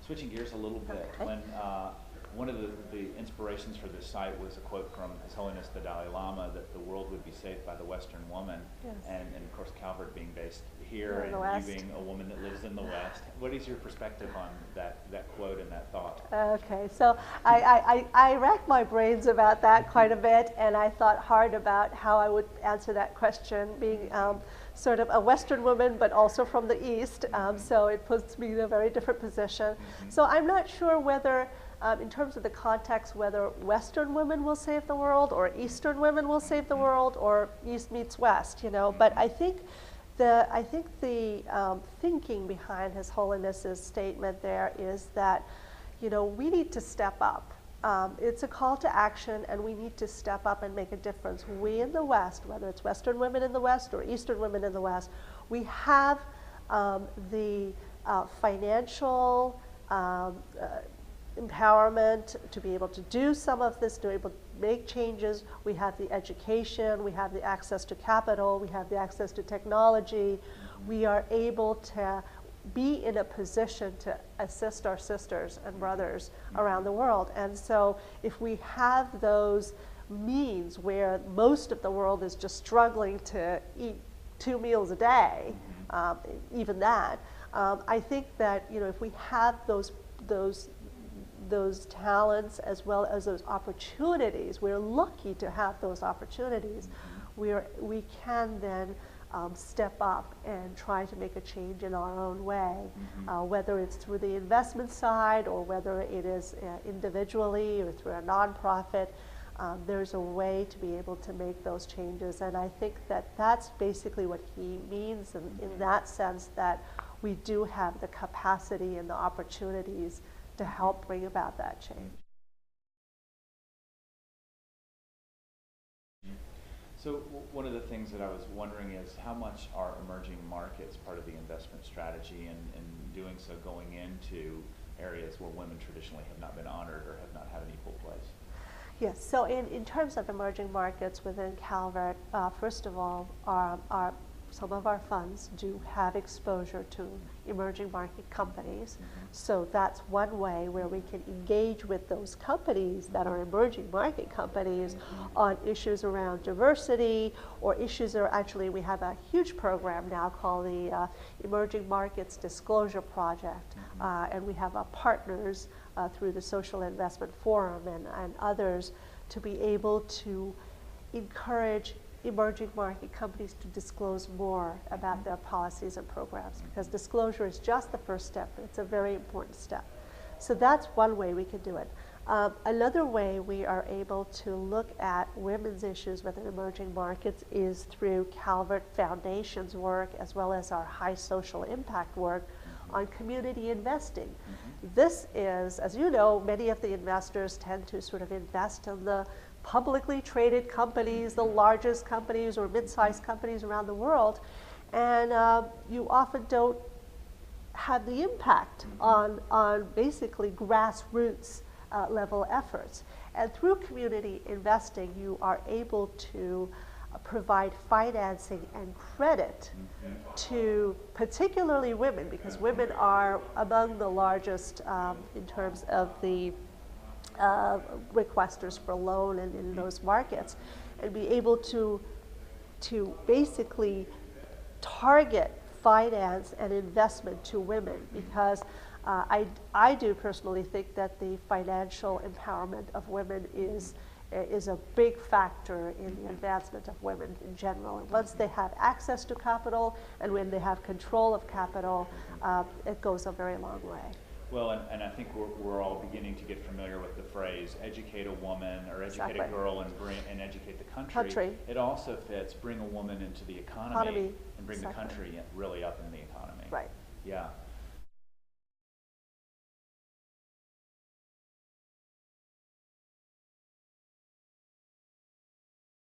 Switching gears a little bit, Okay. when one of the inspirations for this site was a quote from His Holiness the Dalai Lama that the world would be saved by the Western woman, Yes. and of course Calvert being based here Here in the and West. you being a woman that lives in the West. What is your perspective on that quote and that thought? Okay, so I racked my brains about that quite a bit, and I thought hard about how I would answer that question, being sort of a Western woman, but also from the East, so it puts me in a very different position. So I'm not sure whether, in terms of the context, whether Western women will save the world, or Eastern women will save the world, or East meets West, you know. But I think the thinking behind His Holiness's statement there is that, you know, we need to step up. It's a call to action, and we need to step up and make a difference. We in the West, whether it's Western women in the West or Eastern women in the West, we have the financial empowerment to be able to do some of this, to be able to make changes. We have the education, we have the access to capital, we have the access to technology. We are able to be in a position to assist our sisters and brothers around the world. And so if we have those means where most of the world is just struggling to eat 2 meals a day, even that, I think that, you know, if we have those talents as well as those opportunities, we're lucky to have those opportunities, we can then step up and try to make a change in our own way, whether it's through the investment side or whether it is individually or through a nonprofit. There's a way to be able to make those changes, and I think that that's basically what he means in that sense, that we do have the capacity and the opportunities to help bring about that change. So one of the things that I was wondering is how much are emerging markets part of the investment strategy, and doing so going into areas where women traditionally have not been honored or have not had an equal place? Yes, so in terms of emerging markets within Calvert, first of all, some of our funds do have exposure to emerging market companies. So that's one way where we can engage with those companies that are emerging market companies on issues around diversity, or issues that are actually, we have a huge program now called the Emerging Markets Disclosure Project. And we have partners through the Social Investment Forum and others to be able to encourage emerging market companies to disclose more about their policies and programs, because disclosure is just the first step, but it's a very important step. So that's one way we can do it. Another way we are able to look at women's issues within emerging markets is through Calvert Foundation's work, as well as our high social impact work on community investing. This is, as you know, many of the investors tend to sort of invest in the publicly traded companies, the largest companies or mid-sized companies around the world, and you often don't have the impact on basically grassroots level efforts. And through community investing, you are able to provide financing and credit to particularly women, because women are among the largest in terms of the requesters for loan in those markets, and be able to basically target finance and investment to women, because I do personally think that the financial empowerment of women is a big factor in the advancement of women in general. And once they have access to capital and when they have control of capital, it goes a very long way. Well, and I think we're all beginning to get familiar with the phrase "educate a woman" or "educate a girl" and educate the country. It also fits bring a woman into the economy and bring the country really up in the economy. Right. Yeah.